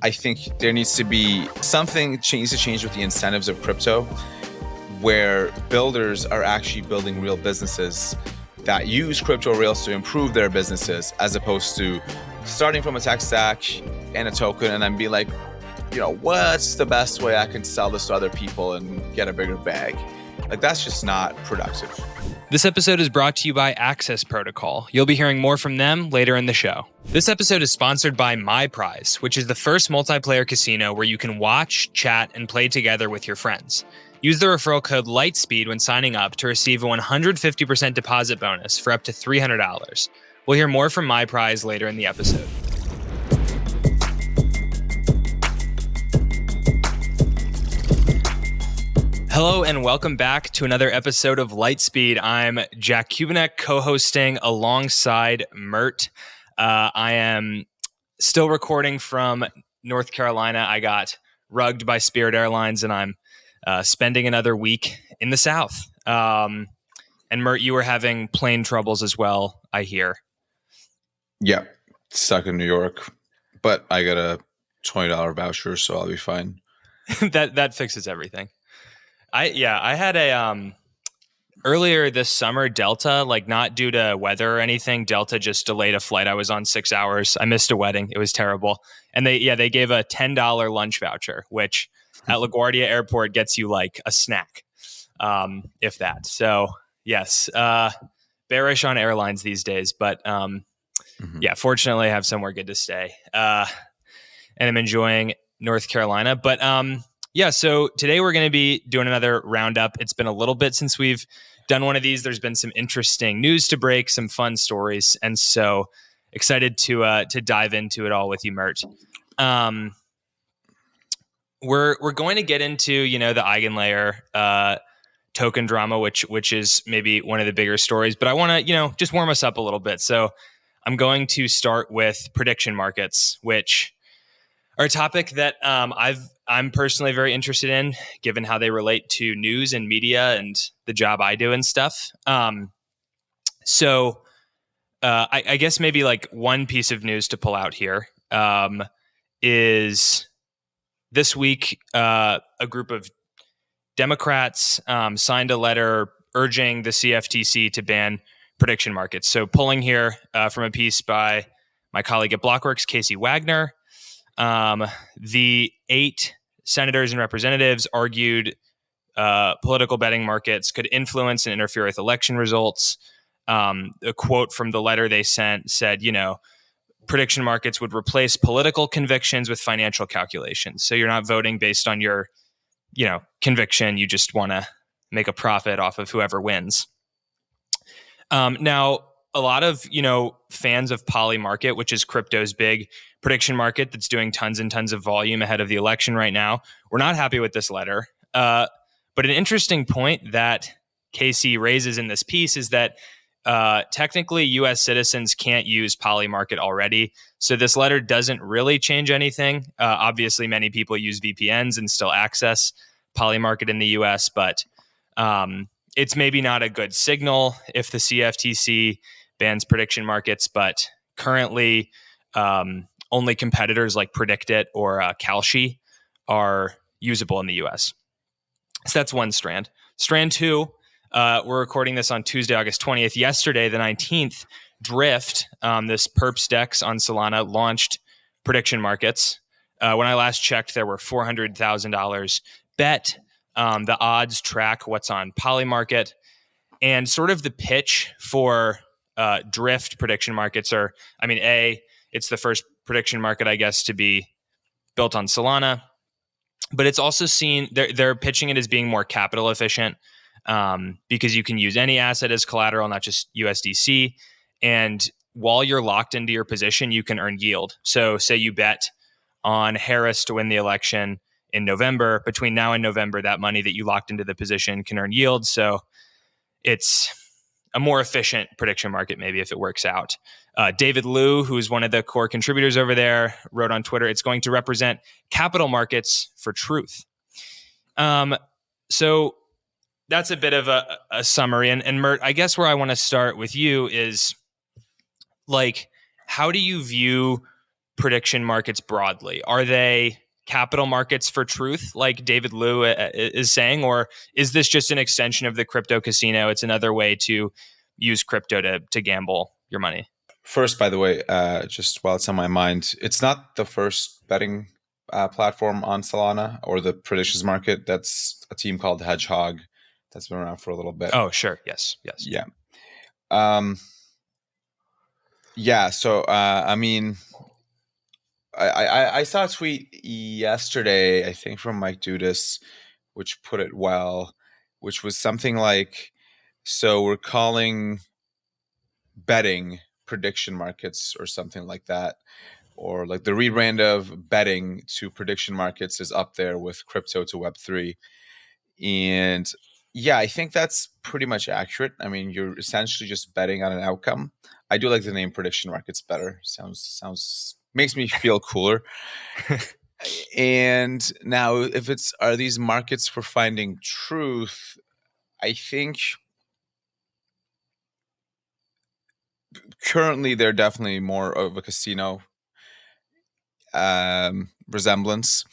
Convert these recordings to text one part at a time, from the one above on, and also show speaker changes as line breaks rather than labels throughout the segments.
I think there needs to be something needs to change with the incentives of crypto, where builders are actually building real businesses that use crypto rails to improve their businesses, as opposed to starting from a tech stack and a token and then be like, what's the best way I can sell this to other people and get a bigger bag? Like, that's just not productive.
This episode is brought to you by Access Protocol. You'll be hearing more from them later in the show. This episode is sponsored by MyPrize, which is the first multiplayer casino where you can watch, chat, and play together with your friends. Use the referral code Lightspeed when signing up to receive a 150% deposit bonus for up to $300. We'll hear more from MyPrize later in the episode. Hello and welcome back to another episode of Lightspeed. I'm Jack Kubinek, co-hosting alongside Mert. I am still recording from North Carolina. I got rugged by Spirit Airlines and I'm spending another week in the South. And Mert, you were having plane troubles as well, I hear.
Yeah, stuck in New York, but I got a $20 voucher, so I'll be fine.
That fixes everything. I had a earlier this summer, Delta, like not due to weather or anything, Delta just delayed a flight. I was on 6 hours. I missed a wedding. It was terrible. And they gave a $10 lunch voucher, which at LaGuardia Airport gets you like a snack, if that. So yes, bearish on airlines these days, but fortunately I have somewhere good to stay. And I'm enjoying North Carolina, but so today we're going to be doing another roundup. It's been a little bit since we've done one of these. There's been some interesting news to break, some fun stories, and so excited to dive into it all with you, Mert. We're going to get into the EigenLayer token drama, which is maybe one of the bigger stories. But I want to just warm us up a little bit. So I'm going to start with prediction markets, which are a topic that I'm personally very interested in, given how they relate to news and media and the job I do and stuff. So I guess maybe like one piece of news to pull out here is this week a group of Democrats signed a letter urging the CFTC to ban prediction markets. So pulling here from a piece by my colleague at Blockworks, Casey Wagner. The 8 senators and representatives argued political betting markets could influence and interfere with election results. A quote from the letter they sent said, prediction markets would replace political convictions with financial calculations. So you're not voting based on your, conviction. You just want to make a profit off of whoever wins. Now, a lot of, fans of Polymarket, which is crypto's big prediction market that's doing tons and tons of volume ahead of the election right now, we're not happy with this letter. But an interesting point that Casey raises in this piece is that technically U.S. citizens can't use Polymarket already. So this letter doesn't really change anything. Obviously, many people use VPNs and still access Polymarket in the U.S., but it's maybe not a good signal if the CFTC bans prediction markets, but currently only competitors like PredictIt or Kalshi are usable in the US. So that's one strand. Strand 2, we're recording this on Tuesday, August 20th. Yesterday, the 19th, Drift, this perps DEX on Solana, launched prediction markets. When I last checked, there were $400,000 bet. The odds track what's on Polymarket. And sort of the pitch for Drift prediction markets are, it's the first prediction market, I guess, to be built on Solana. But it's also seen, they're pitching it as being more capital efficient because you can use any asset as collateral, not just USDC. And while you're locked into your position, you can earn yield. So say you bet on Harris to win the election in November. Between now and November, that money that you locked into the position can earn yield. So it's a more efficient prediction market, maybe, if it works out. David Liu, who's one of the core contributors over there, wrote on Twitter, it's going to represent capital markets for truth. So that's a bit of a summary. And Mert, I guess where I want to start with you is, like, how do you view prediction markets broadly? Are they capital markets for truth, like David Liu is saying, or is this just an extension of the crypto casino? It's another way to use crypto to gamble your money.
First, by the way, just while it's on my mind, it's not the first betting platform on Solana or the predictions market. That's a team called Hedgehog that's been around for a little bit.
Oh, sure. Yes.
Yeah. Yeah. So, I mean, I saw a tweet yesterday, I think from Mike Dudas, which put it well, which was something like, so we're calling betting prediction markets or something like that, or like the rebrand of betting to prediction markets is up there with crypto to Web3. And yeah, I think that's pretty much accurate. I mean, you're essentially just betting on an outcome. I do like the name prediction markets better. Sounds makes me feel cooler. And now, if are these markets for finding truth, I think currently they're definitely more of a casino resemblance.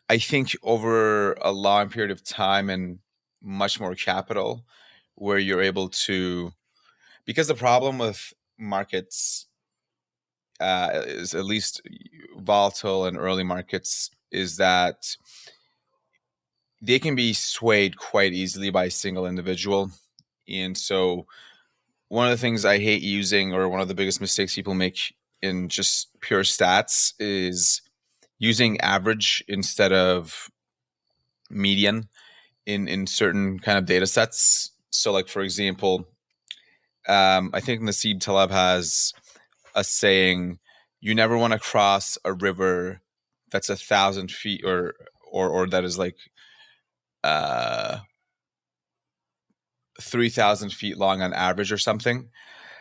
I think over a long period of time and much more capital, where you're able to, because the problem with markets is, at least volatile and early markets, is that they can be swayed quite easily by a single individual. And so one of the things I hate using, or one of the biggest mistakes people make in just pure stats, is using average instead of median in certain kind of data sets. So like, for example, I think Nasib Taleb has a saying, you never want to cross a river that's 1,000 feet or that is like 3,000 feet long on average or something.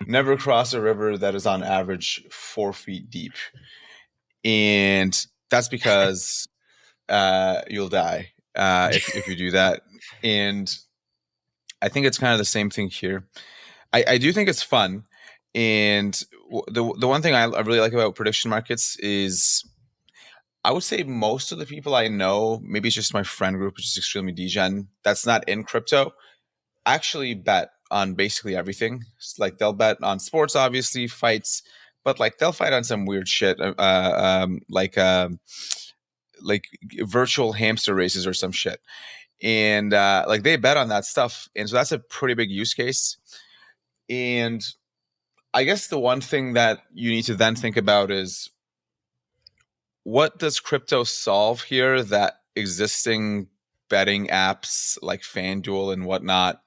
Never cross a river that is on average 4 feet deep. And that's because you'll die if you do that. And I think it's kind of the same thing here. I do think it's fun. And the one thing I really like about prediction markets is, I would say most of the people I know, maybe it's just my friend group, which is extremely degen, that's not in crypto, actually bet on basically everything. Like they'll bet on sports, obviously, fights, but like they'll fight on some weird shit, like virtual hamster races or some shit. And like they bet on that stuff. And so that's a pretty big use case. And I guess the one thing that you need to then think about is, what does crypto solve here that existing betting apps like FanDuel and whatnot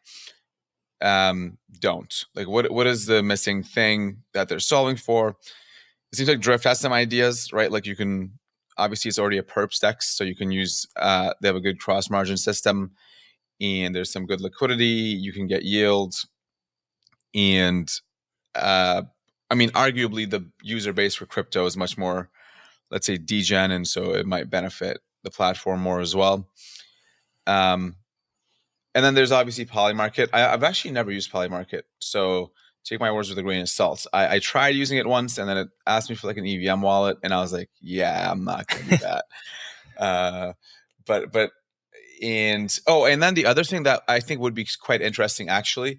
don't? Like, what is the missing thing that they're solving for? It seems like Drift has some ideas, right? Like, you can, obviously it's already a perps dex, so you can use they have a good cross margin system, and there's some good liquidity. You can get yield, and I mean, arguably the user base for crypto is much more, let's say, degen, and so it might benefit the platform more as well. And then there's obviously Polymarket. I've actually never used Polymarket, so take my words with a grain of salt. I tried using it once, and then it asked me for like an EVM wallet, and I was like, yeah, I'm not going to do that. And then the other thing that I think would be quite interesting actually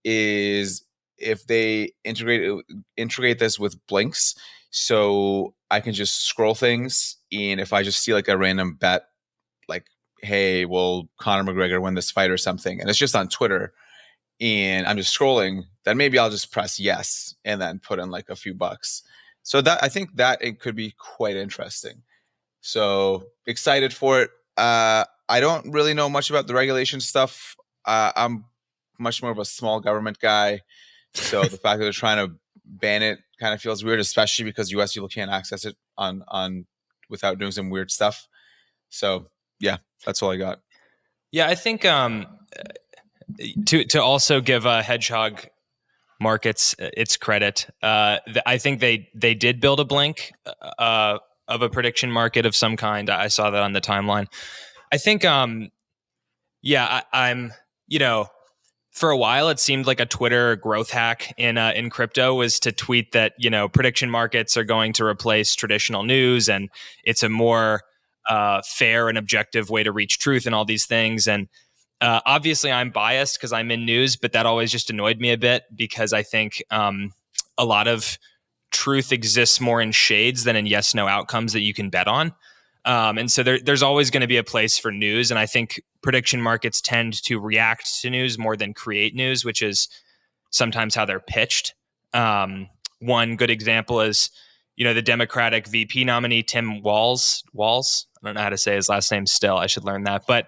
is if they integrate this with blinks, so I can just scroll things, and if I just see like a random bet, like, hey, will Conor McGregor win this fight or something, and it's just on Twitter, and I'm just scrolling, then maybe I'll just press yes and then put in like a few bucks. So that, I think that it could be quite interesting. So excited for it. I don't really know much about the regulation stuff. I'm much more of a small government guy. So the fact that they're trying to ban it kind of feels weird, especially because US people can't access it on without doing some weird stuff. So yeah, that's all I got.
Yeah, I think to also give Hedgehog Markets its credit, I think they did build a blink of a prediction market of some kind. I saw that on the timeline. I think, I'm for a while, it seemed like a Twitter growth hack in crypto was to tweet that, prediction markets are going to replace traditional news, and it's a more fair and objective way to reach truth and all these things. And obviously, I'm biased because I'm in news, but that always just annoyed me a bit because I think a lot of truth exists more in shades than in yes no outcomes that you can bet on. And so there's always going to be a place for news. And I think prediction markets tend to react to news more than create news, which is sometimes how they're pitched. One good example is, the Democratic VP nominee, Tim Walz. I don't know how to say his last name still. I should learn that. But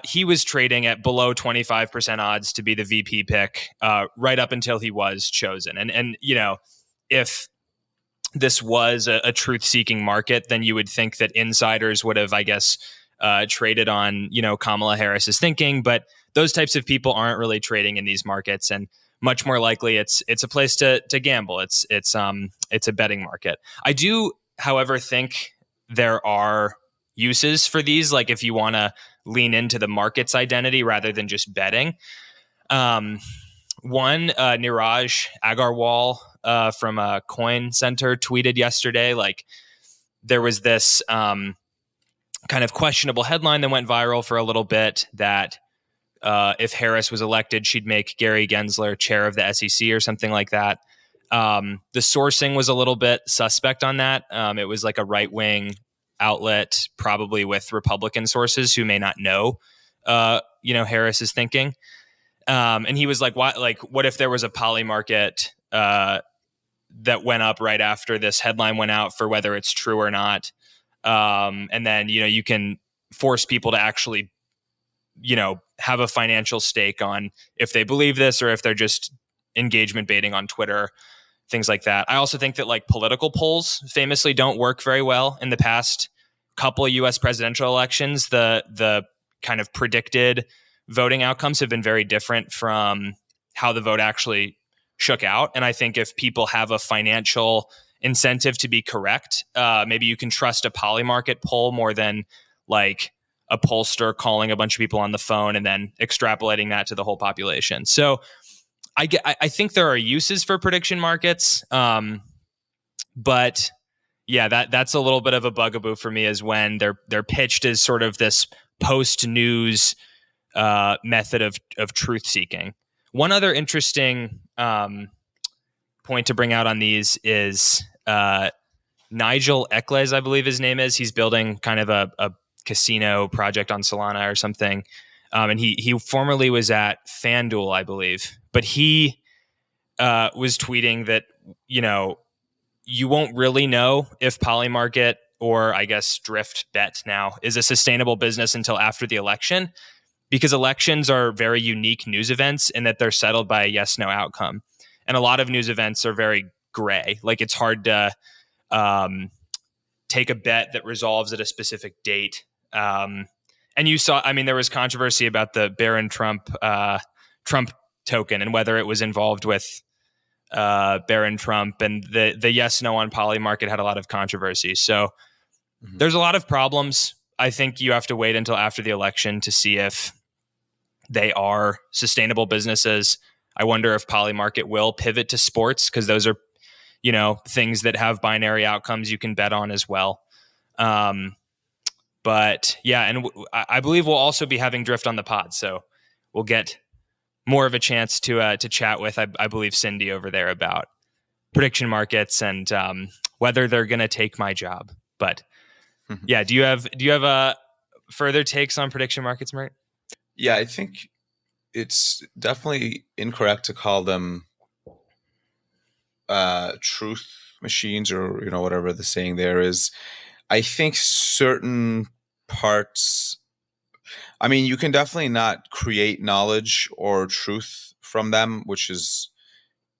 he was trading at below 25% odds to be the VP pick right up until he was chosen. And if this was a truth-seeking market, then you would think that insiders would have, I guess, traded on, Kamala Harris's thinking. But those types of people aren't really trading in these markets, and much more likely, it's a place to gamble. It's a betting market. I do, however, think there are uses for these. Like if you want to lean into the market's identity rather than just betting. One, Niraj Agarwal from Coin Center tweeted yesterday, like there was this kind of questionable headline that went viral for a little bit that if Harris was elected, she'd make Gary Gensler chair of the SEC or something like that. The sourcing was a little bit suspect on that. It was like a right-wing outlet, probably with Republican sources who may not know, Harris's thinking. And he was like, what if there was a poly market that went up right after this headline went out for whether it's true or not? And then, you can force people to actually, have a financial stake on if they believe this or if they're just engagement baiting on Twitter, things like that. I also think that like political polls famously don't work very well. In the past couple of US presidential elections, the kind of predicted voting outcomes have been very different from how the vote actually shook out. And I think if people have a financial incentive to be correct, maybe you can trust a poly market poll more than like a pollster calling a bunch of people on the phone and then extrapolating that to the whole population. So I think there are uses for prediction markets, but yeah, that's a little bit of a bugaboo for me, is when they're pitched as sort of this post-news method of truth seeking. One other interesting point to bring out on these is Nigel Eccles, I believe his name is. He's building kind of a casino project on Solana or something. And he formerly was at FanDuel, I believe. But he was tweeting that, you won't really know if Polymarket, or I guess Drift Bet now, is a sustainable business until after the election, because elections are very unique news events in that they're settled by a yes-no outcome. And a lot of news events are very gray. Like it's hard to take a bet that resolves at a specific date. And you saw, there was controversy about the Barron Trump token and whether it was involved with Barron Trump, and the yes no on Poly market had a lot of controversy. So there's a lot of problems. I think you have to wait until after the election to see if they are sustainable businesses. I wonder if Poly market will pivot to sports, because those are, things that have binary outcomes you can bet on as well. But yeah, and I believe we'll also be having Drift on the pod, so we'll get more of a chance to chat with, I believe, Cindy over there about prediction markets and whether they're going to take my job. But yeah, do you have further takes on prediction markets, Mert?
Yeah, I think it's definitely incorrect to call them truth machines, or whatever the saying there is. I think certain parts, you can definitely not create knowledge or truth from them, which is,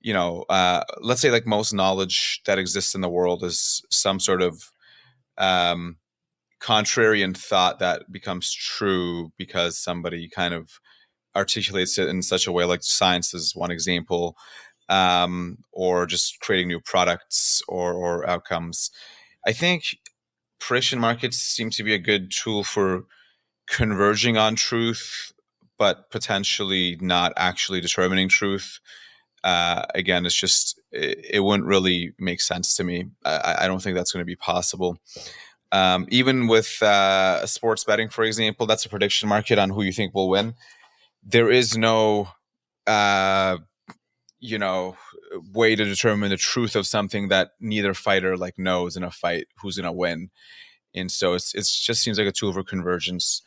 let's say like most knowledge that exists in the world is some sort of contrarian thought that becomes true because somebody kind of articulates it in such a way. Like science is one example, or just creating new products or outcomes. I think prediction markets seem to be a good tool for converging on truth, but potentially not actually determining truth. Again, it's just it wouldn't really make sense to me. I don't think that's going to be possible. Even with sports betting, for example, that's a prediction market on who you think will win. There is no, uh, way to determine the truth of something that neither fighter like knows in a fight who's going to win. And so it's just seems like a tool for convergence,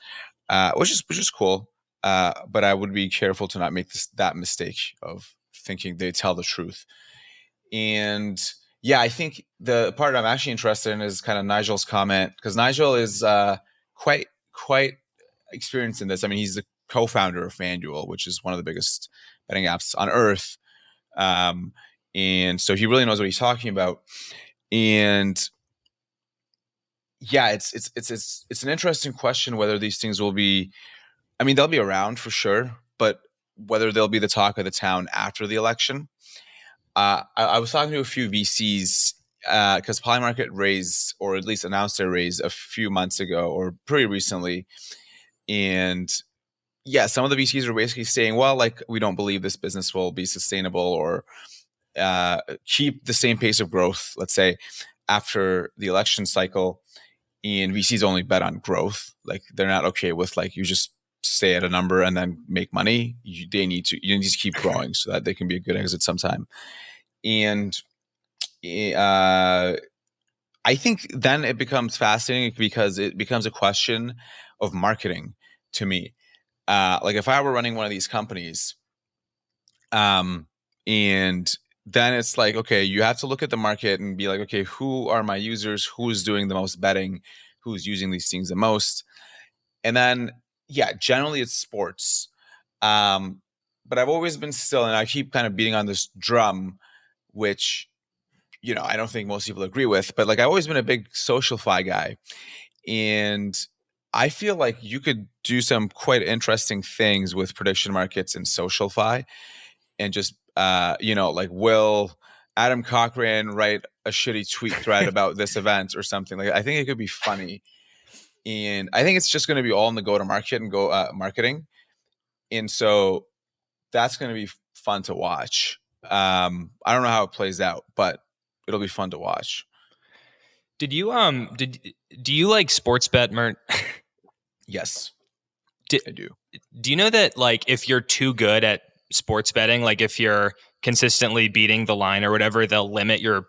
which is cool. But I would be careful to not make that mistake of thinking they tell the truth. And yeah, I think the part I'm actually interested in is kind of Nigel's comment, because Nigel is quite experienced in this. I mean, he's the co-founder of FanDuel, which is one of the biggest betting apps on earth. And so he really knows what he's talking about. And yeah, it's an interesting question whether these things will be. I mean, they'll be around for sure, but whether they'll be the talk of the town after the election. I was talking to a few VCs because Polymarket raised, or at least announced their raise a few months ago, or pretty recently. And yeah, some of the VCs are basically saying, well, like, we don't believe this business will be sustainable or keep the same pace of growth, let's say, after the election cycle. And VCs only bet on growth. Like, they're not okay with like you just stay at a number and then make money. You need to keep growing so that they can be a good exit sometime. And I think then it becomes fascinating because it becomes a question of marketing to me. Like, if I were running one of these companies, and then it's like, okay, you have to look at the market and be like, okay, who are my users? Who's doing the most betting? Who's using these things the most? And then, yeah, generally it's sports. But I've always been still, and I keep kind of beating on this drum, which, I don't think most people agree with, but like, I've always been a big SocialFi guy. And I feel like you could do some quite interesting things with prediction markets and SocialFi, and just, like, will Adam Cochran write a shitty tweet thread about this event or something? Like, I think it could be funny. And I think it's just going to be all in the go to market and go marketing. And so that's going to be fun to watch. I don't know how it plays out, but it'll be fun to watch.
Do you like sports bet, Mert?
Yes, I do.
Do you know that, like, if you're too good at sports betting, like if you're consistently beating the line or whatever, they'll limit your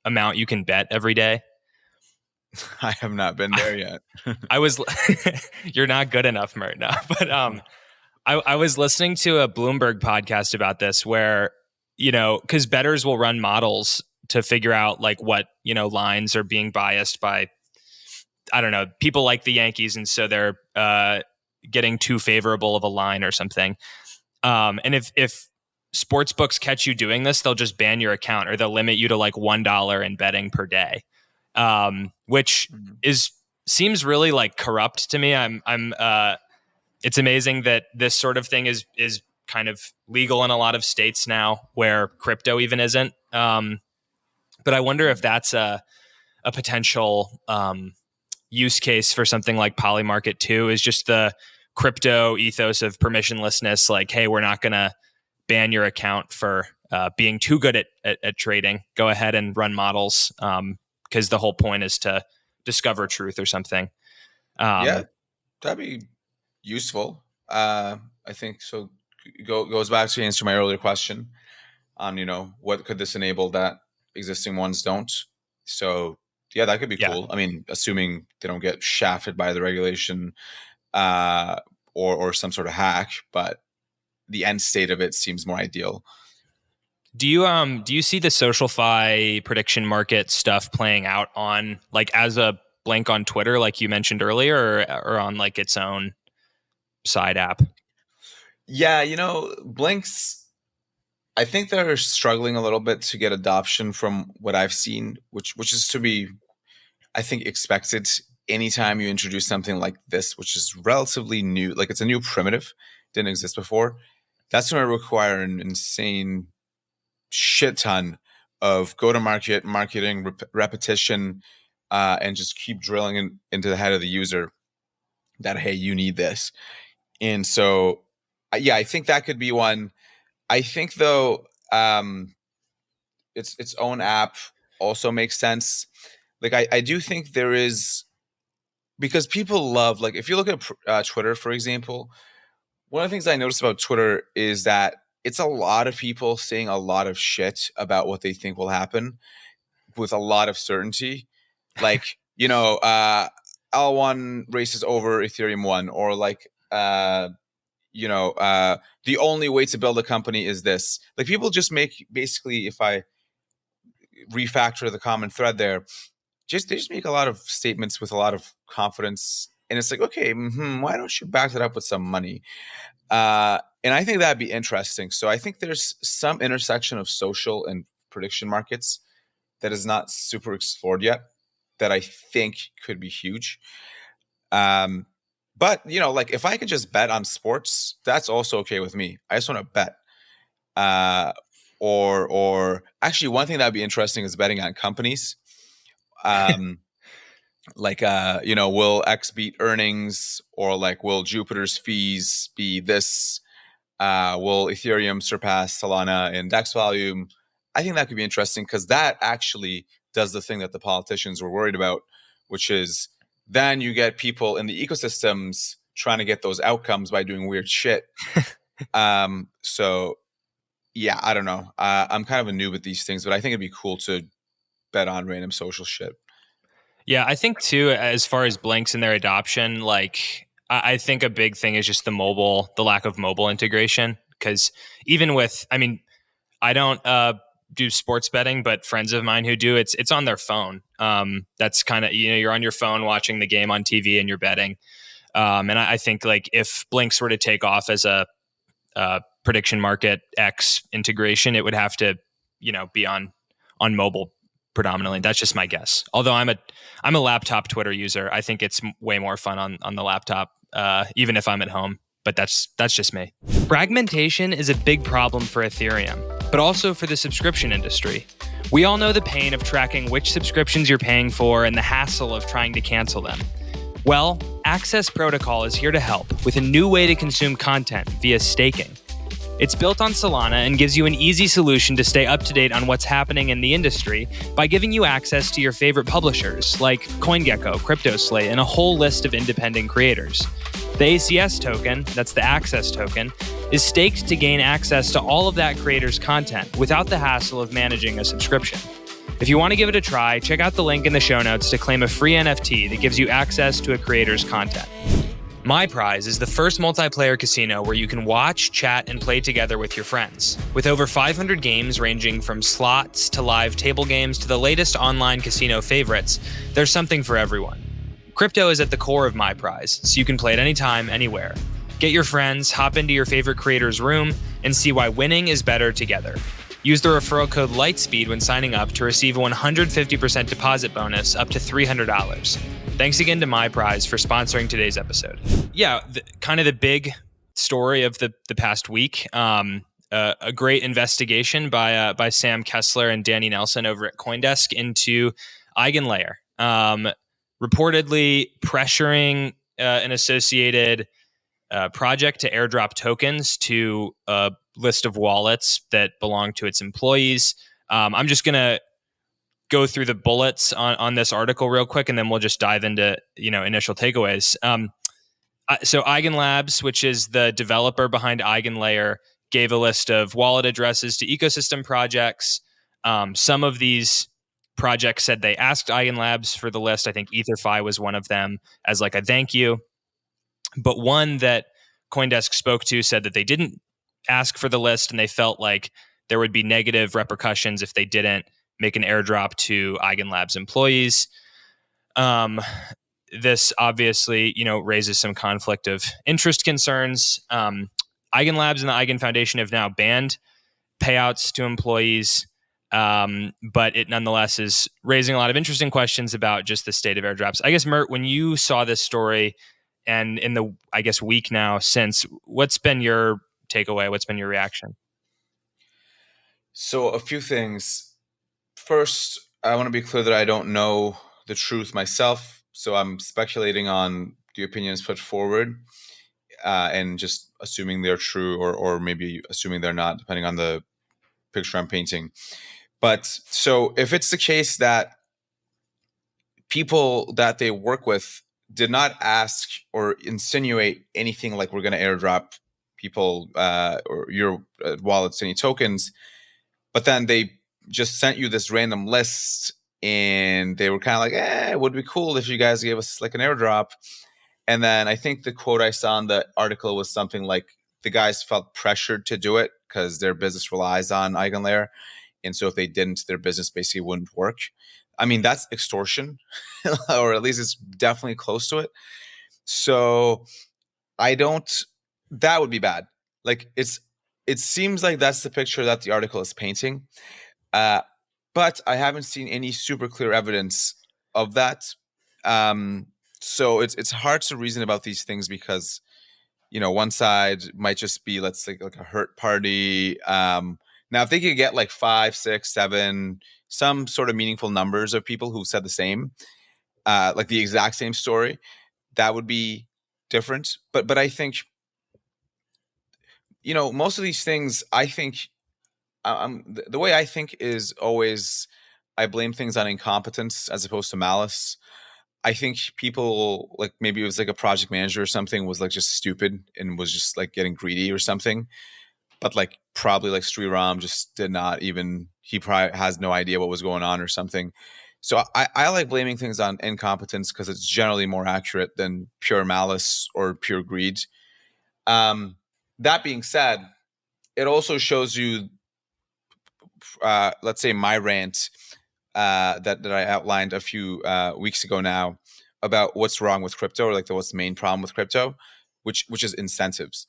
amount you can bet every day?
I have not been there yet.
I was you're not good enough, Mert. No. But I was listening to a Bloomberg podcast about this where, because bettors will run models to figure out like what, lines are being biased by, I don't know, people like the Yankees. And so they're getting too favorable of a line or something. And if sports books catch you doing this, they'll just ban your account or they'll limit you to like $1 in betting per day, which seems really like corrupt to me. It's amazing that this sort of thing is kind of legal in a lot of states now where crypto even isn't. But I wonder if that's a potential use case for something like Polymarket too, is just the crypto ethos of permissionlessness. Like, hey, we're not going to ban your account for being too good at trading. Go ahead and run models, because the whole point is to discover truth or something.
Yeah, that'd be useful. I think so. Goes back to answer my earlier question on, what could this enable that existing ones don't. So yeah, that could be cool. I mean, assuming they don't get shafted by the regulation or some sort of hack, but the end state of it seems more ideal.
Do you see the SocialFi prediction market stuff playing out on, like, as a Blink on Twitter, like you mentioned earlier, or on like its own side app?
Yeah, Blink's, I think they're struggling a little bit to get adoption from what I've seen, which is to be, I think, expected anytime you introduce something like this, which is relatively new. Like, it's a new primitive, didn't exist before. That's going to require an insane shit ton of go-to-market marketing repetition, and just keep drilling into the head of the user that, hey, you need this. And so Yeah, I think that could be one. I think though, its own app also makes sense. Like I do think there is, because people love, like if you look at Twitter, for example, one of the things I noticed about Twitter is that it's a lot of people saying a lot of shit about what they think will happen with a lot of certainty. Like, L1 races over Ethereum 1, or like, the only way to build a company is this. Like, people just make, basically, if I refactor the common thread there, they just make a lot of statements with a lot of confidence. And it's like, okay, why don't you back that up with some money? And I think that'd be interesting. So I think there's some intersection of social and prediction markets that is not super explored yet, that I think could be huge. But like if I could just bet on sports, that's also okay with me. I just want to bet. Uh, or actually, one thing that'd be interesting is betting on companies. Um, like will X beat earnings, or like will Jupiter's fees be this? Will Ethereum surpass Solana in DEX volume? I think that could be interesting, because that actually does the thing that the politicians were worried about, which is then you get people in the ecosystems trying to get those outcomes by doing weird shit. So yeah, I don't know. I'm kind of a noob at these things, but I think it'd be cool to bet on random social shit.
Yeah, I think too, as far as blinks and their adoption, like I think a big thing is just the lack of mobile integration. Because even with, I mean, I don't do sports betting, but friends of mine who do, it's on their phone. That's kind of, you're on your phone watching the game on TV and you're betting. And I think like if blinks were to take off as a prediction market X integration, it would have to, be on mobile predominantly. That's just my guess. Although I'm a laptop Twitter user, I think it's way more fun on the laptop, even if I'm at home. But that's just me. Fragmentation is a big problem for Ethereum, but also for the subscription industry. We all know the pain of tracking which subscriptions you're paying for and the hassle of trying to cancel them. Well, Access Protocol is here to help with a new way to consume content via staking. It's built on Solana and gives you an easy solution to stay up to date on what's happening in the industry by giving you access to your favorite publishers like CoinGecko, CryptoSlate, and a whole list of independent creators. The ACS token, that's the Access token, is staked to gain access to all of that creator's content without the hassle of managing a subscription. If you want to give it a try, check out the link in the show notes to claim a free NFT that gives you access to a creator's content. MyPrize is the first multiplayer casino where you can watch, chat, and play together with your friends. With over 500 games ranging from slots to live table games to the latest online casino favorites, there's something for everyone. Crypto is at the core of MyPrize, so you can play it anytime, anywhere. Get your friends, hop into your favorite creator's room, and see why winning is better together. Use the referral code Lightspeed when signing up to receive a 150% deposit bonus up to $300. Thanks again to MyPrize for sponsoring today's episode. Yeah, kind of the big story of the past week. A great investigation by Sam Kessler and Danny Nelson over at CoinDesk into EigenLayer, reportedly pressuring an associated project to airdrop tokens to a list of wallets that belong to its employees. I'm just gonna go through the bullets on this article real quick, and then we'll just dive into initial takeaways. So EigenLabs, which is the developer behind EigenLayer, gave a list of wallet addresses to ecosystem projects. Some of these projects said they asked EigenLabs for the list. I think EtherFi was one of them as like a thank you. But one that CoinDesk spoke to said that they didn't ask for the list, and they felt like there would be negative repercussions if they didn't make an airdrop to EigenLabs employees. This obviously, raises some conflict of interest concerns. EigenLabs and the Eigen Foundation have now banned payouts to employees, but it nonetheless is raising a lot of interesting questions about just the state of airdrops. I guess, Mert, when you saw this story, and in the, I guess, week now since, what's been your takeaway? What's been your reaction?
So a few things. First, I want to be clear that I don't know the truth myself, so I'm speculating on the opinions put forward. and just assuming they're true, or maybe assuming they're not, depending on the picture I'm painting. But so if it's the case that people that they work with did not ask or insinuate anything like we're going to airdrop people or your wallets any tokens, but then they just sent you this random list and they were kind of like, it would be cool if you guys gave us like an airdrop. And then I think the quote I saw in the article was something like the guys felt pressured to do it because their business relies on EigenLayer. And so if they didn't, their business basically wouldn't work. I mean, that's extortion, or at least it's definitely close to it. So that would be bad. Like it seems like that's the picture that the article is painting. But I haven't seen any super clear evidence of that. So it's hard to reason about these things because one side might just be, let's say, like a hurt party. Now, if they could get like 5, 6, 7, some sort of meaningful numbers of people who said the same, like the exact same story, that would be different. But I think most of these things, I think the way I think is always I blame things on incompetence as opposed to malice. I think people, like, maybe it was like a project manager or something, was like just stupid and was just like getting greedy or something. But like probably like Sriram just did not even, he probably has no idea what was going on or something. So I like blaming things on incompetence because it's generally more accurate than pure malice or pure greed. That being said, it also shows you, let's say, my rant that I outlined a few weeks ago now about what's wrong with crypto, or like what's the main problem with crypto, which is incentives.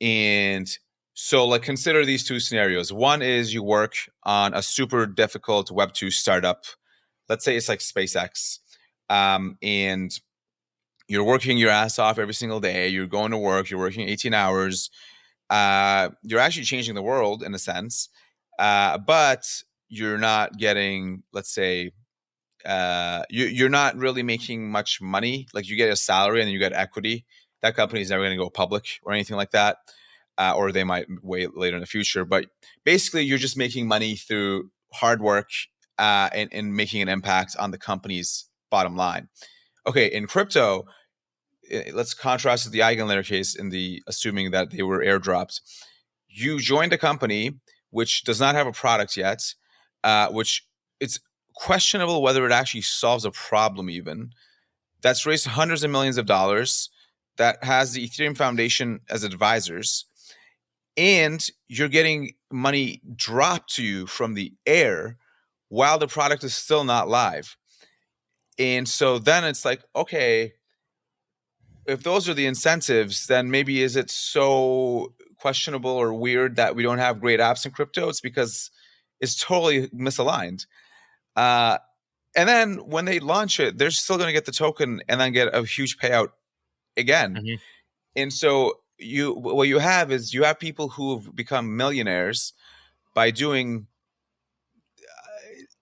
And so, like, consider these two scenarios. One is you work on a super difficult Web2 startup. Let's say it's like SpaceX, and you're working your ass off every single day. You're going to work. You're working 18 hours. You're actually changing the world in a sense, but you're not getting, let's say, you're not really making much money. Like, you get a salary and then you get equity. That company is never going to go public or anything like that, or they might wait later in the future. But basically, you're just making money through hard work and making an impact on the company's bottom line. Okay, in crypto, let's contrast to the EigenLayer case in the assuming that they were airdropped. You joined a company which does not have a product yet, which it's questionable whether it actually solves a problem even. That's raised hundreds of millions of dollars, that has the Ethereum Foundation as advisors, and you're getting money dropped to you from the air while the product is still not live. And so then it's like, okay, if those are the incentives, then maybe is it so questionable or weird that we don't have great apps in crypto? It's because it's totally misaligned. And then when they launch it, they're still going to get the token and then get a huge payout again.
Mm-hmm.
And so what you have is you have people who've become millionaires by doing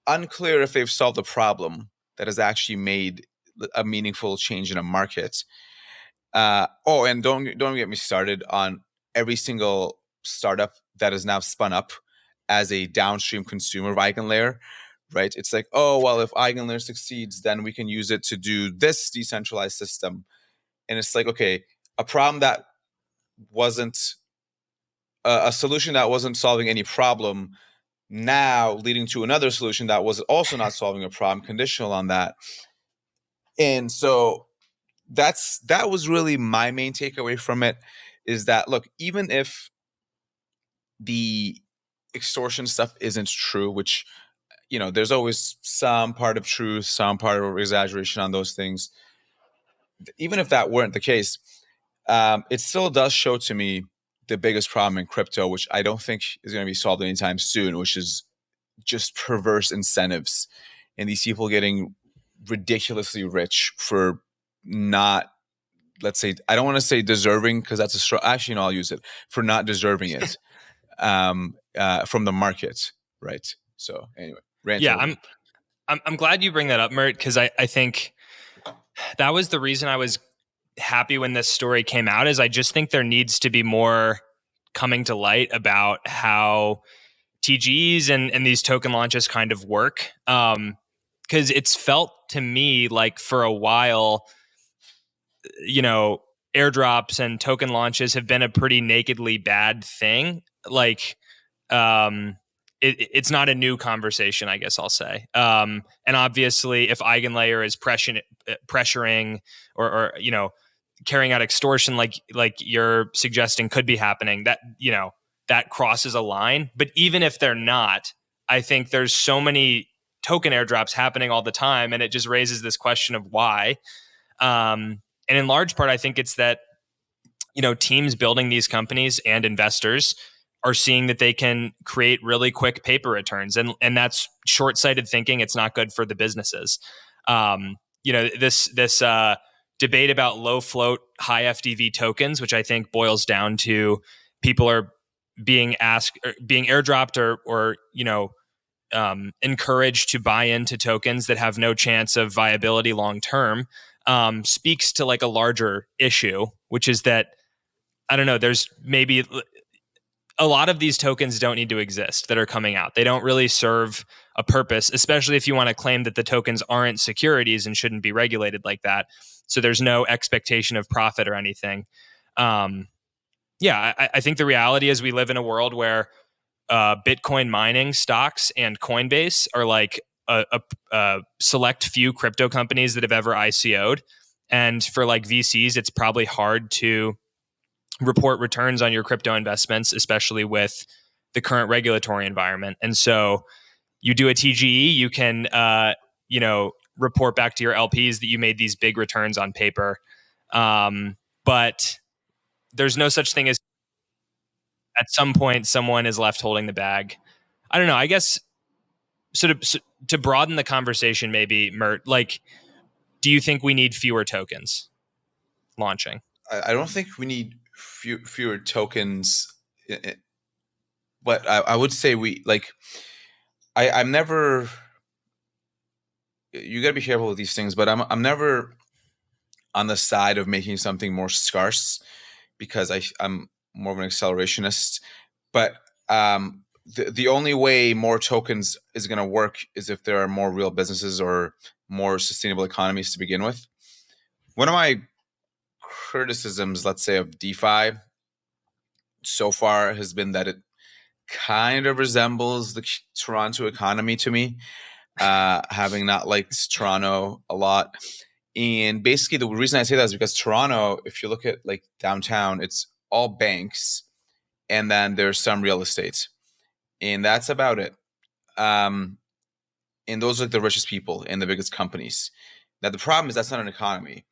unclear if they've solved a problem that has actually made a meaningful change in a market. And don't get me started on every single startup that is now spun up as a downstream consumer of EigenLayer, right? It's like, oh, well, if EigenLayer succeeds, then we can use it to do this decentralized system. And it's like, okay, a problem that wasn't a solution that wasn't solving any problem, now leading to another solution that was also not solving a problem, conditional on that. And so that was really my main takeaway from it, is that, look, even if the extortion stuff isn't true, which, there's always some part of truth, some part of exaggeration on those things. Even if that weren't the case, it still does show to me the biggest problem in crypto, which I don't think is going to be solved anytime soon, which is just perverse incentives and these people getting ridiculously rich for not, let's say, I don't want to say deserving, because that's a strong, actually, no, I'll use it, for not deserving it from the market, right? So anyway, rant
Yeah,
over.
I'm glad you bring that up, Mert, because I think that was the reason I was happy when this story came out is I just think there needs to be more coming to light about how TGEs and these token launches kind of work. Because it's felt to me like for a while, you know, airdrops and token launches have been a pretty nakedly bad thing. Like, it's not a new conversation, I guess I'll say. And obviously, if EigenLayer is pressuring or carrying out extortion, like you're suggesting could be happening, that that crosses a line. But even if they're not, I think there's so many token airdrops happening all the time, and it just raises this question of why. And in large part, I think it's that teams building these companies and investors are seeing that they can create really quick paper returns, and that's short-sighted thinking. It's not good for the businesses. This debate about low float, high FDV tokens, which I think boils down to people are being asked, or being airdropped, or encouraged to buy into tokens that have no chance of viability long term, speaks to like a larger issue, which is that I don't know. There's maybe a lot of these tokens don't need to exist that are coming out. They don't really serve a purpose, especially if you want to claim that the tokens aren't securities and shouldn't be regulated like that. So there's no expectation of profit or anything. I think the reality is we live in a world where Bitcoin mining stocks and Coinbase are like a select few crypto companies that have ever ICO'd. And for like VCs, it's probably hard to report returns on your crypto investments, especially with the current regulatory environment. And so you do a TGE, you can, report back to your LPs that you made these big returns on paper. But there's no such thing as at some point someone is left holding the bag. I don't know. I guess so to broaden the conversation, maybe, Mert, like, do you think we need fewer tokens launching?
I don't think we need fewer tokens, but I would say we like. I'm never. You got to be careful with these things, but I'm never on the side of making something more scarce because I'm more of an accelerationist. But the only way more tokens is going to work is if there are more real businesses or more sustainable economies to begin with. One of my criticisms, let's say, of DeFi so far has been that it kind of resembles the Toronto economy to me, having not liked Toronto a lot. And basically, the reason I say that is because Toronto, if you look at like downtown, it's all banks, and then there's some real estate, and that's about it. And those are like the richest people and the biggest companies. Now, the problem is that's not an economy,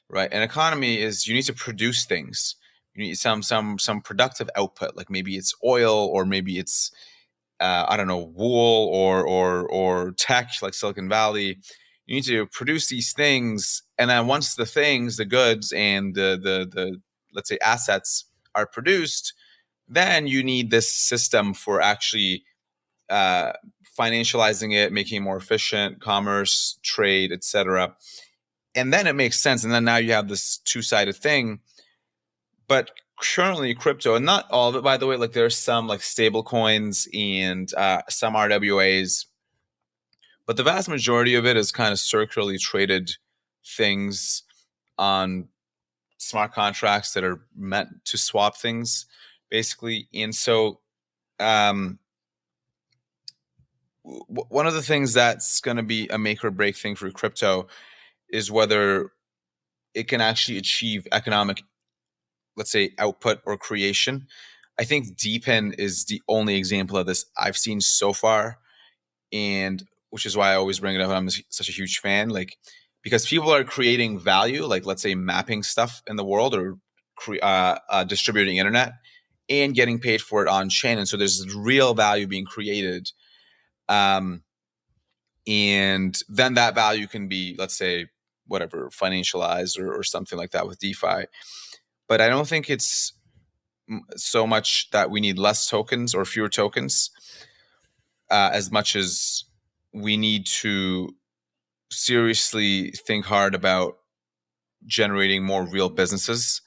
right? An economy is you need to produce things. You need some productive output, like maybe it's oil or maybe it's I don't know, wool or tech like Silicon Valley. You need to produce these things, and then once the things, the goods, and the let's say assets are produced, then you need this system for actually financializing it, making it more efficient, commerce, trade, etc. And then it makes sense. And then now you have this two-sided thing. But currently, crypto, and not all of it, by the way, like there's some like stable coins and some RWAs, but the vast majority of it is kind of circularly traded things on smart contracts that are meant to swap things, basically. And so, one of the things that's going to be a make or break thing for crypto is whether it can actually achieve economic, let's say, output or creation. I think Deepin is the only example of this I've seen so far, and which is why I always bring it up. I'm such a huge fan, like because people are creating value, like let's say mapping stuff in the world or distributing internet and getting paid for it on chain, and so there's real value being created. And then that value can be, let's say, whatever, financialized or something like that with DeFi. But I don't think it's so much that we need less tokens or fewer tokens, as much as we need to seriously think hard about generating more real businesses.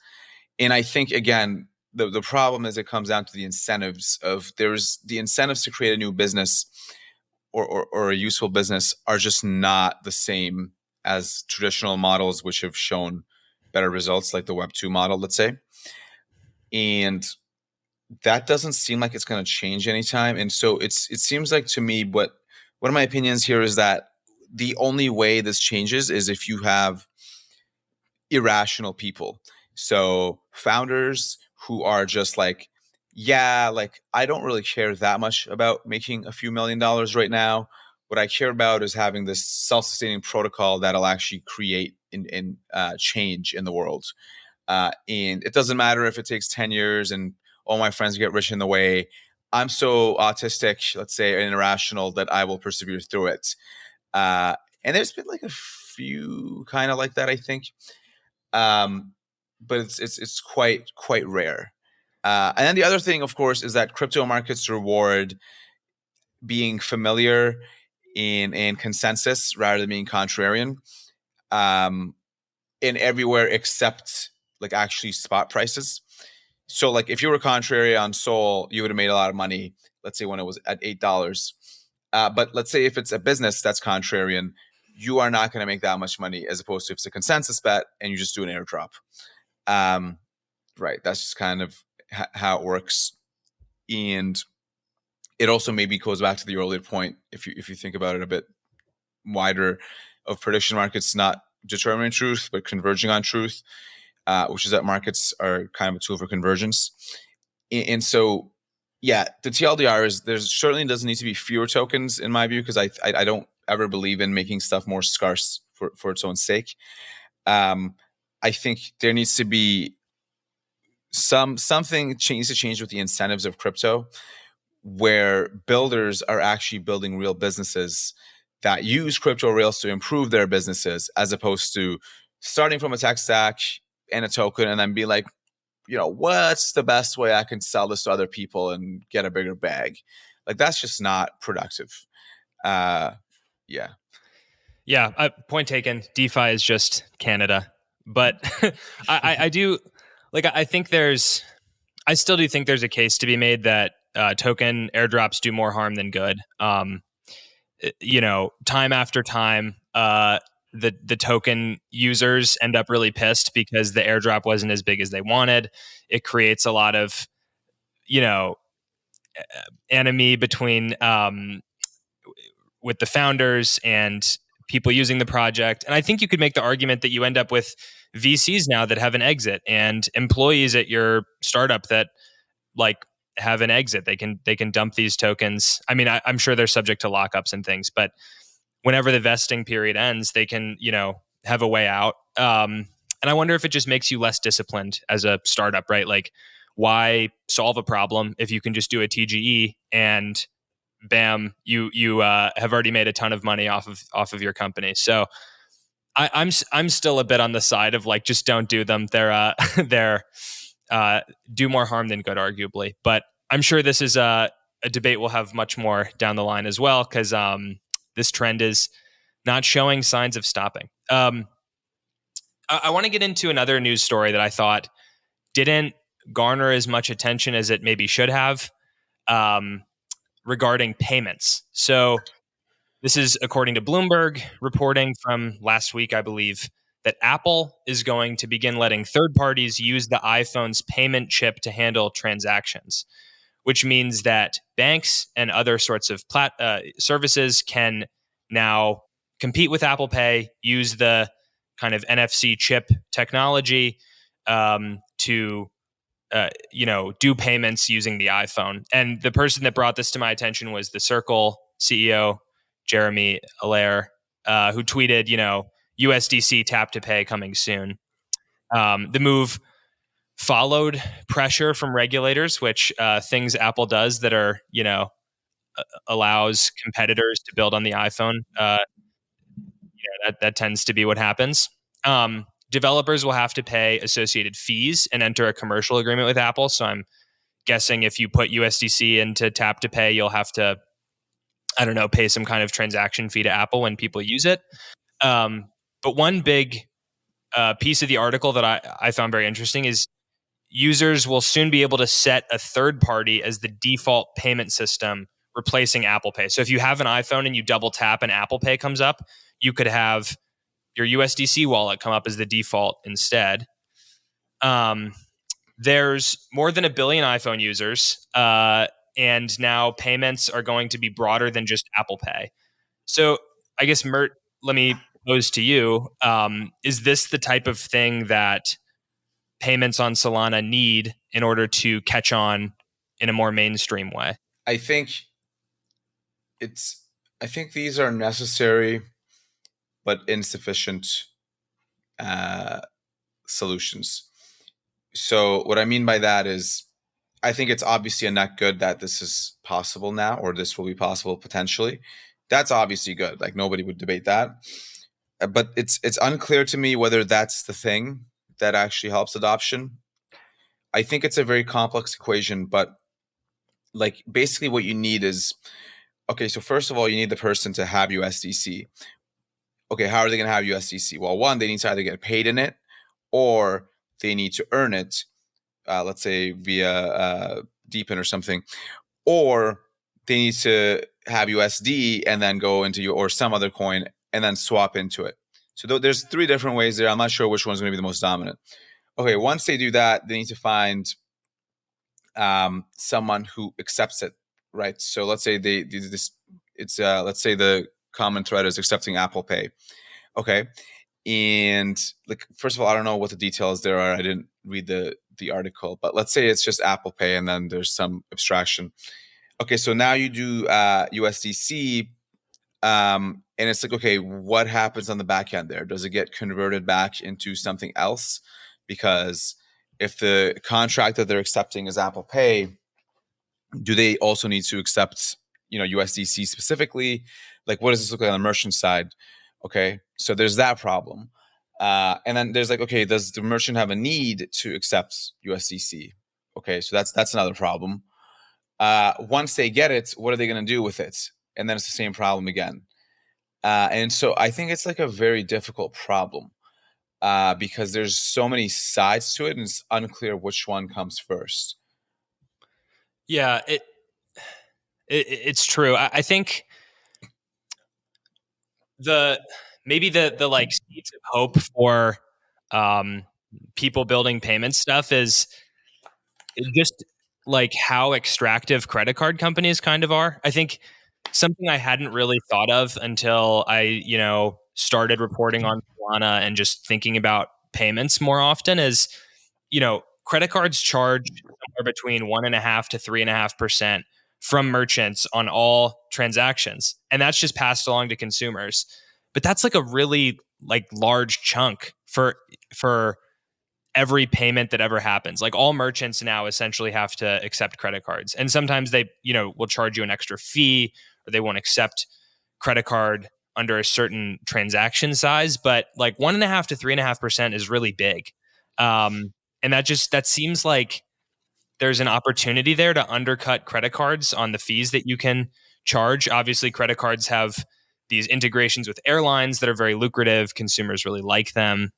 And I think, again, the problem is it comes down to the incentives of there's the incentives to create a new business or a useful business are just not the same as traditional models, which have shown better results, like the Web 2 model, let's say. And that doesn't seem like it's going to change anytime. And so it seems like to me, one of my opinions here is that the only way this changes is if you have irrational people. So founders who are just like, yeah, like I don't really care that much about making a few $1,000,000 right now. What I care about is having this self-sustaining protocol that'll actually create and change in the world. And it doesn't matter if it takes 10 years and all my friends get rich in the way. I'm so autistic, let's say, and irrational that I will persevere through it. And there's been like a few kind of like that, I think. But it's quite rare. And then the other thing, of course, is that crypto markets reward being familiar in consensus rather than being contrarian. In everywhere except like actually spot prices. So like if you were contrary on Sol, you would have made a lot of money. Let's say when it was at $8. But let's say if it's a business that's contrarian, you are not going to make that much money as opposed to if it's a consensus bet and you just do an airdrop. Right. That's just kind of how it works. And it also maybe goes back to the earlier point, if you think about it a bit wider, of prediction markets not determining truth, but converging on truth, which is that markets are kind of a tool for convergence. And so, yeah, the TLDR is there certainly doesn't need to be fewer tokens in my view, because I don't ever believe in making stuff more scarce for its own sake. I think there needs to be something needs to change with the incentives of crypto, where builders are actually building real businesses that use crypto rails to improve their businesses, as opposed to starting from a tech stack and a token and then be like, what's the best way I can sell this to other people and get a bigger bag? Like, that's just not productive. Yeah.
Yeah, point taken. DeFi is just Canada. But I do, like, I still do think there's a case to be made that token airdrops do more harm than good. Time after time, the token users end up really pissed because the airdrop wasn't as big as they wanted. It creates a lot of, enemy between with the founders and people using the project. And I think you could make the argument that you end up with VCs now that have an exit and employees at your startup that like have an exit. They can dump these tokens. I mean, I'm sure they're subject to lockups and things, but whenever the vesting period ends, they can, have a way out. And I wonder if it just makes you less disciplined as a startup, right? Like, why solve a problem if you can just do a TGE and bam, you have already made a ton of money off of your company. So I'm still a bit on the side of like, just don't do them. They're do more harm than good, arguably. But I'm sure this is a debate we'll have much more down the line as well, because this trend is not showing signs of stopping. I want to get into another news story that I thought didn't garner as much attention as it maybe should have, regarding payments. So this is according to Bloomberg reporting from last week, I believe, that Apple is going to begin letting third parties use the iPhone's payment chip to handle transactions, which means that banks and other sorts of services can now compete with Apple Pay, use the kind of NFC chip technology to do payments using the iPhone. And the person that brought this to my attention was the Circle CEO, Jeremy Allaire, who tweeted, USDC tap to pay coming soon. The move followed pressure from regulators, which things Apple does that are, allows competitors to build on the iPhone. That tends to be what happens. Developers will have to pay associated fees and enter a commercial agreement with Apple. So I'm guessing if you put USDC into tap to pay, you'll have to, I don't know, pay some kind of transaction fee to Apple when people use it. But one big piece of the article that I found very interesting is users will soon be able to set a third party as the default payment system, replacing Apple Pay. So if you have an iPhone and you double tap and Apple Pay comes up, you could have your USDC wallet come up as the default instead. There's more than 1 billion iPhone users, and now payments are going to be broader than just Apple Pay. So I guess, Mert, let me pose to you, is this the type of thing that payments on Solana need in order to catch on in a more mainstream way?
I think it's I think these are necessary but insufficient solutions. So what I mean by that is, I think it's obviously a net good that this is possible now, or this will be possible potentially. That's obviously good. Like, nobody would debate that. But it's unclear to me whether that's the thing that actually helps adoption. I think it's a very complex equation, but like, basically what you need is, okay, so first of all, you need the person to have USDC. Okay, how are they going to have USDC? Well, one, they need to either get paid in it, or they need to earn it, let's say via Deepin or something, or they need to have USD and then go into or some other coin and then swap into it. So there's 3 different ways there. I'm not sure which one's going to be the most dominant. Okay, once they do that, they need to find someone who accepts it, right? So let's say let's say the common thread is accepting Apple Pay. Okay. And like, first of all, I don't know what the details there are. I didn't read the article, but let's say it's just Apple Pay and then there's some abstraction. Okay, so now you do USDC, and it's like, okay, what happens on the back end there? Does it get converted back into something else? Because if the contract that they're accepting is Apple Pay, do they also need to accept, USDC specifically? Like, what does this look like on the merchant side? Okay, so there's that problem. And then there's like, okay, does the merchant have a need to accept USDC? Okay, so that's another problem. Once they get it, what are they going to do with it? And then it's the same problem again. And so I think it's like a very difficult problem, because there's so many sides to it, and it's unclear which one comes first.
Yeah, it's true. I think maybe the like seeds of hope for people building payment stuff is just like how extractive credit card companies kind of are. I think something I hadn't really thought of until I, started reporting on Solana and just thinking about payments more often is, credit cards charge somewhere between 1.5 to 3.5% from merchants on all transactions. And that's just passed along to consumers. But that's like a really like large chunk for every payment that ever happens. Like, all merchants now essentially have to accept credit cards. And sometimes they, will charge you an extra fee, or they won't accept credit card under a certain transaction size. But like 1.5 to 3.5% is really big. And that seems like there's an opportunity there to undercut credit cards on the fees that you can charge. Obviously, credit cards have these integrations with airlines that are very lucrative. Consumers really like them.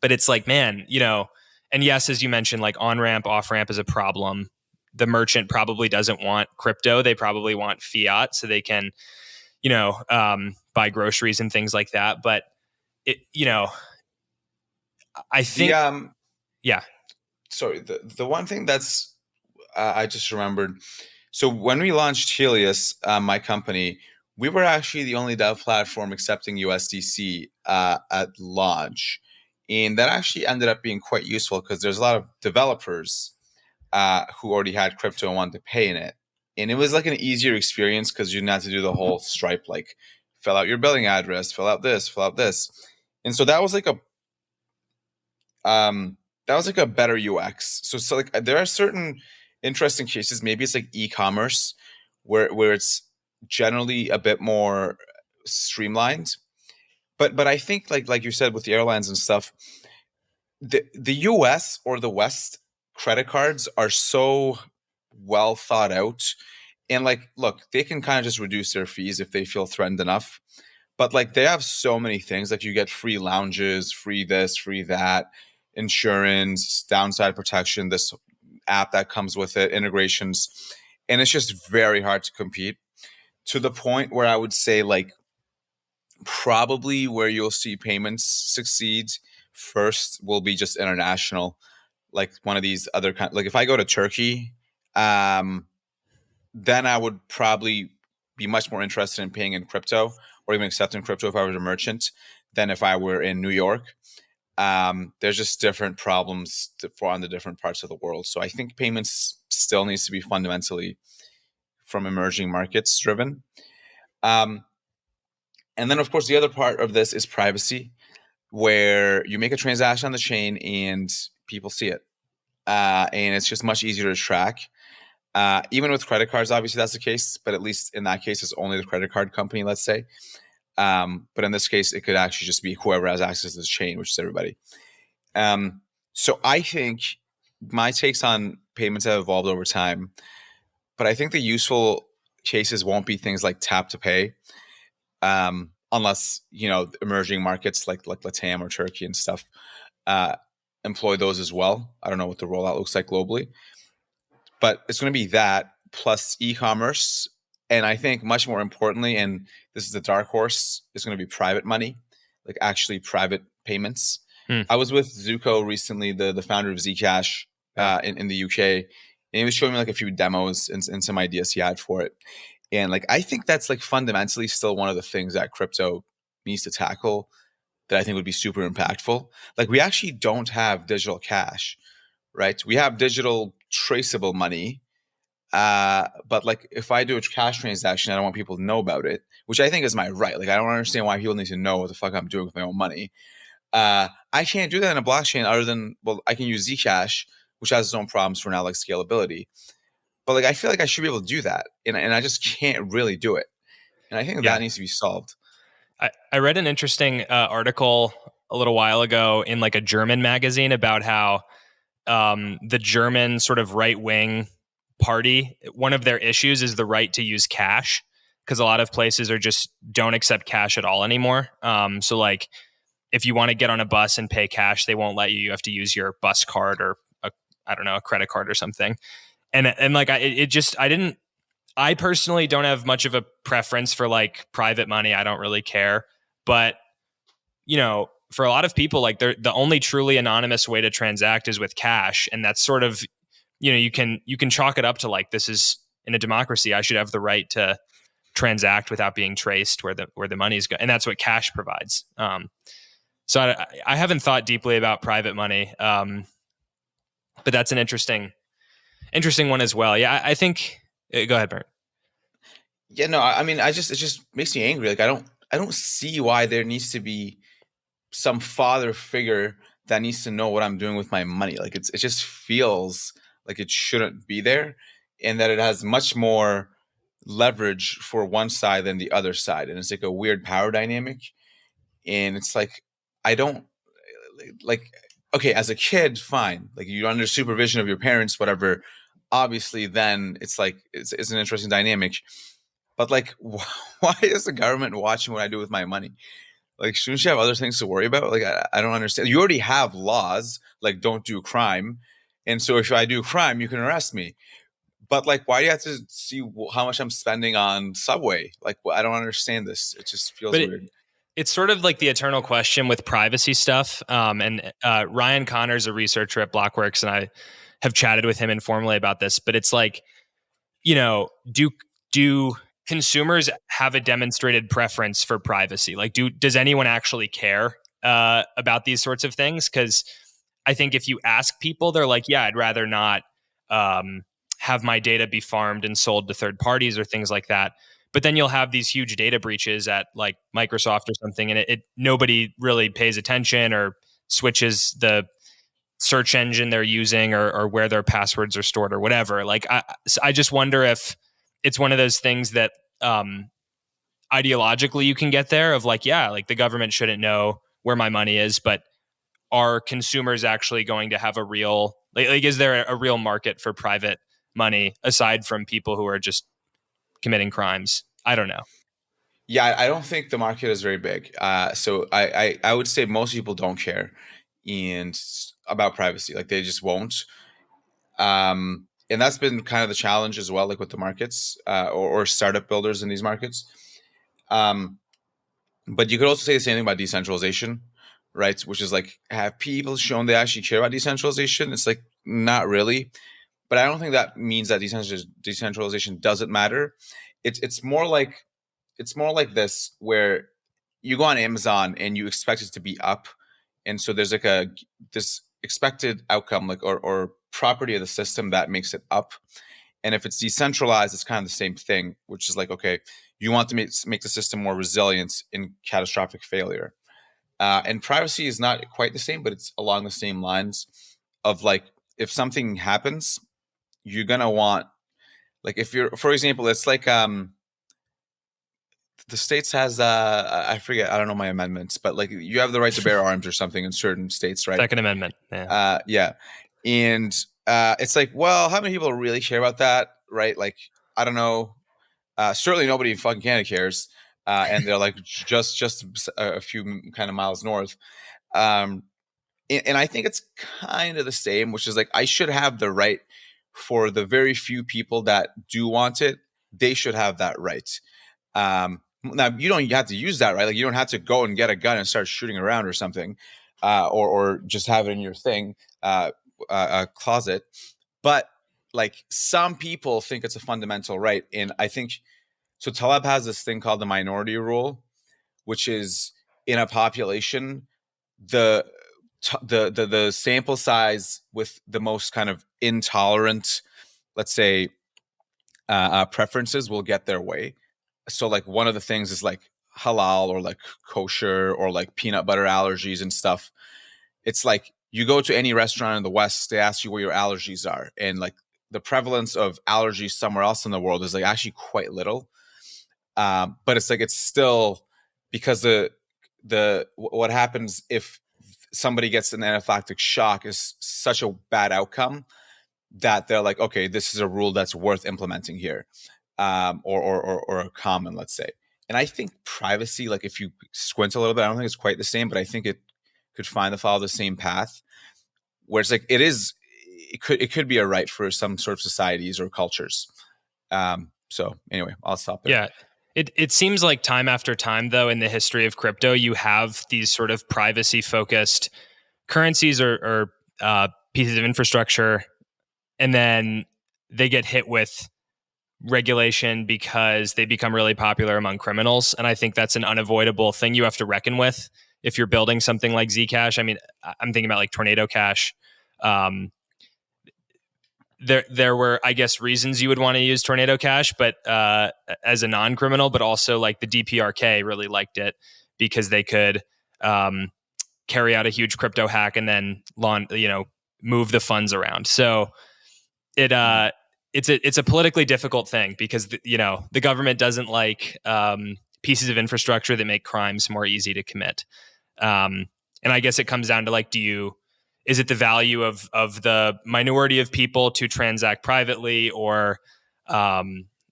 But it's like, man, and yes, as you mentioned, like on ramp, off ramp is a problem. The merchant probably doesn't want crypto. They probably want fiat so they can, buy groceries and things like that. But I think, yeah.
Sorry, the one thing that's I just remembered. So when we launched Helios, my company, we were actually the only dev platform accepting USDC at launch. And that actually ended up being quite useful, because there's a lot of developers who already had crypto and wanted to pay in it. And it was like an easier experience, because you didn't have to do the whole Stripe, like fill out your billing address, fill out this, fill out this. And so that was like a better UX. So like, there are certain interesting cases. Maybe it's like e-commerce, where it's generally a bit more streamlined. But I think like you said with the airlines and stuff, the US or the West credit cards are so well thought out, and like, look, they can kind of just reduce their fees if they feel threatened enough. But like they have so many things. Like you get free lounges, free this, free that, insurance, downside protection, this app that comes with it, integrations. And it's just very hard to compete to the point where I would say like probably where you'll see payments succeed first will be just international, like one of these other kind. Like if I go to Turkey, um, then I would probably be much more interested in paying in crypto or even accepting crypto if I was a merchant than if I were in New York. There's just different problems for on the different parts of the world. So I think payments still needs to be fundamentally from emerging markets driven. Um, and then, of course, the other part of this is privacy, where you make a transaction on the chain and people see it. And it's just much easier to track. Even with credit cards, obviously that's the case, but at least in that case, it's only the credit card company, let's say. But in this case, it could actually just be whoever has access to this chain, which is everybody. So I think my takes on payments have evolved over time, but I think the useful cases won't be things like tap to pay, unless emerging markets like Latam or Turkey and stuff uh, employ those as well. I don't know what the rollout looks like globally, but it's going to be that plus e-commerce, and I think much more importantly, and this is the dark horse, is going to be private money, like actually private payments.
Hmm.
I was with Zuko recently, the founder of Zcash in the UK, and he was showing me like a few demos and some ideas he had for it. And like I think that's like fundamentally still one of the things that crypto needs to tackle that I think would be super impactful. Like we actually don't have digital cash, right? We have digital traceable money. But like if I do a cash transaction, I don't want people to know about it, which I think is my right. Like I don't understand why people need to know what the fuck I'm doing with my own money. I can't do that in a blockchain other than, well, I can use Zcash, which has its own problems for now, like scalability. But like I feel like I should be able to do that, and I just can't really do it. And I think
Yeah.
that needs to be solved.
I read an interesting article a little while ago in like a German magazine about how the German sort of right wing party, one of their issues is the right to use cash because a lot of places are just don't accept cash at all anymore. So like if you want to get on a bus and pay cash, they won't let you. You have to use your bus card or I don't know, a credit card or something. And like I personally don't have much of a preference for like private money. I don't really care. But, for a lot of people, like the only truly anonymous way to transact is with cash. And that's sort of, you can chalk it up to like, this is in a democracy, I should have the right to transact without being traced where the money's going. And that's what cash provides. So I haven't thought deeply about private money. But that's an interesting one as well. Yeah, I think, go ahead, Mert.
Yeah, no, I mean, it just makes me angry. Like I don't see why there needs to be some father figure that needs to know what I'm doing with my money. Like it just feels like it shouldn't be there, and that it has much more leverage for one side than the other side, and it's like a weird power dynamic. And it's like I don't like. Okay, as a kid, fine. Like you're under supervision of your parents, whatever. Obviously, then it's like it's an interesting dynamic. But like, why is the government watching what I do with my money? Like, shouldn't you have other things to worry about? Like, I don't understand. You already have laws like don't do crime, and so if I do crime, you can arrest me. But like, why do you have to see how much I'm spending on Subway? Like, I don't understand this. It just feels
But
weird.
it's sort of like the eternal question with privacy stuff. And Ryan Connor's a researcher at Blockworks, and I have chatted with him informally about this. But it's like, do consumers have a demonstrated preference for privacy? Like, does anyone actually care about these sorts of things? Because I think if you ask people, they're like, yeah, I'd rather not have my data be farmed and sold to third parties or things like that. But then you'll have these huge data breaches at like Microsoft or something, and it nobody really pays attention or switches the search engine they're using or where their passwords are stored or whatever. Like I just wonder if it's one of those things that ideologically you can get there of like, yeah, like the government shouldn't know where my money is, but are consumers actually going to have a real like is there a real market for private money aside from people who are just committing crimes? I don't know.
Yeah, I don't think the market is very big. So I would say most people don't care and about privacy. Like they just won't. And that's been kind of the challenge as well, like with the markets or startup builders in these markets. Um, but you could also say the same thing about decentralization, right? Which is like, have people shown they actually care about decentralization? It's like, not really. But I don't think that means that decentralization doesn't matter. It's more like this, where you go on Amazon and you expect it to be up, and so there's like this expected outcome, like or property of the system that makes it up. And if it's decentralized, it's kind of the same thing, which is like, okay, you want to make the system more resilient in catastrophic failure. And privacy is not quite the same, but it's along the same lines of like, if something happens, you're gonna want, like, if you're, for example, it's like the states has I forget, I don't know my amendments, but like you have the right to bear arms or something in certain states, right?
Second Amendment. Yeah.
Yeah. And it's like, well, how many people really care about that, right? Like, I don't know. Certainly nobody in fucking Canada cares. And they're like just a few kind of miles north. Um, and I think it's kind of the same, which is like, I should have the right, for the very few people that do want it, they should have that right. Now you don't have to use that, right? Like you don't have to go and get a gun and start shooting around or something, or just have it in your thing, closet. But like some people think it's a fundamental right, and I think so. Taleb has this thing called the minority rule, which is, in a population, the the sample size with the most kind of intolerant, let's say, preferences will get their way. So like one of the things is like halal or like kosher or like peanut butter allergies and stuff. It's like you go to any restaurant in the West, they ask you where your allergies are, and like the prevalence of allergies somewhere else in the world is like actually quite little. But it's like, it's still, because the what happens if somebody gets an anaphylactic shock is such a bad outcome that they're like, okay, this is a rule that's worth implementing here, or a common, let's say. And I think privacy, like if you squint a little bit, I don't think it's quite the same, but I think it could follow the same path, where it's like it could be a right for some sort of societies or cultures. So anyway, I'll stop there.
Yeah. It seems like time after time, though, in the history of crypto, you have these sort of privacy focused currencies or pieces of infrastructure, and then they get hit with regulation because they become really popular among criminals. And I think that's an unavoidable thing you have to reckon with if you're building something like Zcash. I mean, I'm thinking about like Tornado Cash. There were, I guess, reasons you would want to use Tornado Cash, but as a non-criminal, but also like the DPRK really liked it because they could carry out a huge crypto hack and then move the funds around. So it's a politically difficult thing because the government doesn't like pieces of infrastructure that make crimes more easy to commit. And I guess it comes down to like, is it the value of the minority of people to transact privately, or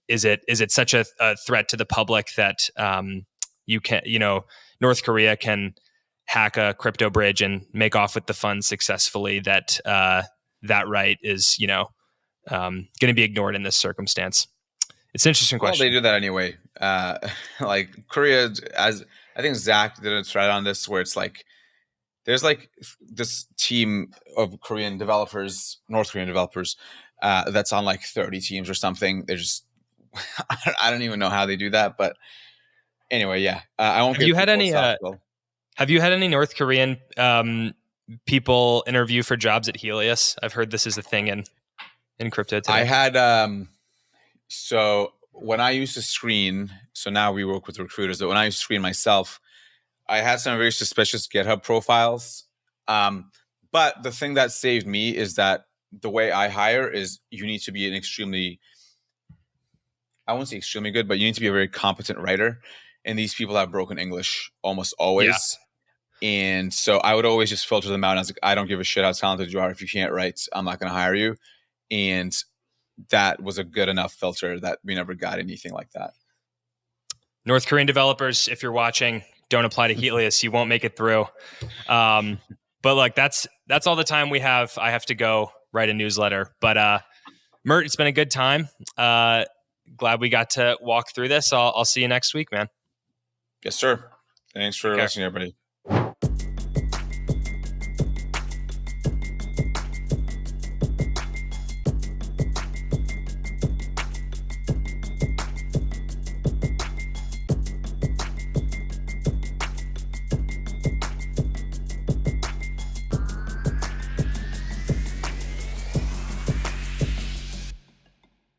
is it such a threat to the public that North Korea can hack a crypto bridge and make off with the funds successfully, that that right is going to be ignored in this circumstance? It's an interesting question.
Well, they do that anyway. Like Korea, as I think Zach did a thread on this, where it's like, there's like this team of Korean developers, North Korean developers, that's on like 30 teams or something. They're just, I don't even know how they do that. But anyway, yeah. I won't.
Have you had any North Korean people interview for jobs at Helios? I've heard this is a thing in crypto today.
I had, so when I used to screen, so now we work with recruiters, but when I used to screen myself, I had some very suspicious GitHub profiles. But the thing that saved me is that the way I hire is, you need to be an extremely, I won't say extremely good, but you need to be a very competent writer. And these people have broken English almost always. Yeah. And so I would always just filter them out. And I was like, I don't give a shit how talented you are. If you can't write, I'm not going to hire you. And that was a good enough filter that we never got anything like that.
North Korean developers, if you're watching, don't apply to Helios. You won't make it through. But like that's all the time we have. I have to go write a newsletter. But Mert, it's been a good time. Glad we got to walk through this. I'll see you next week, man.
Yes, sir. Thanks for listening, everybody.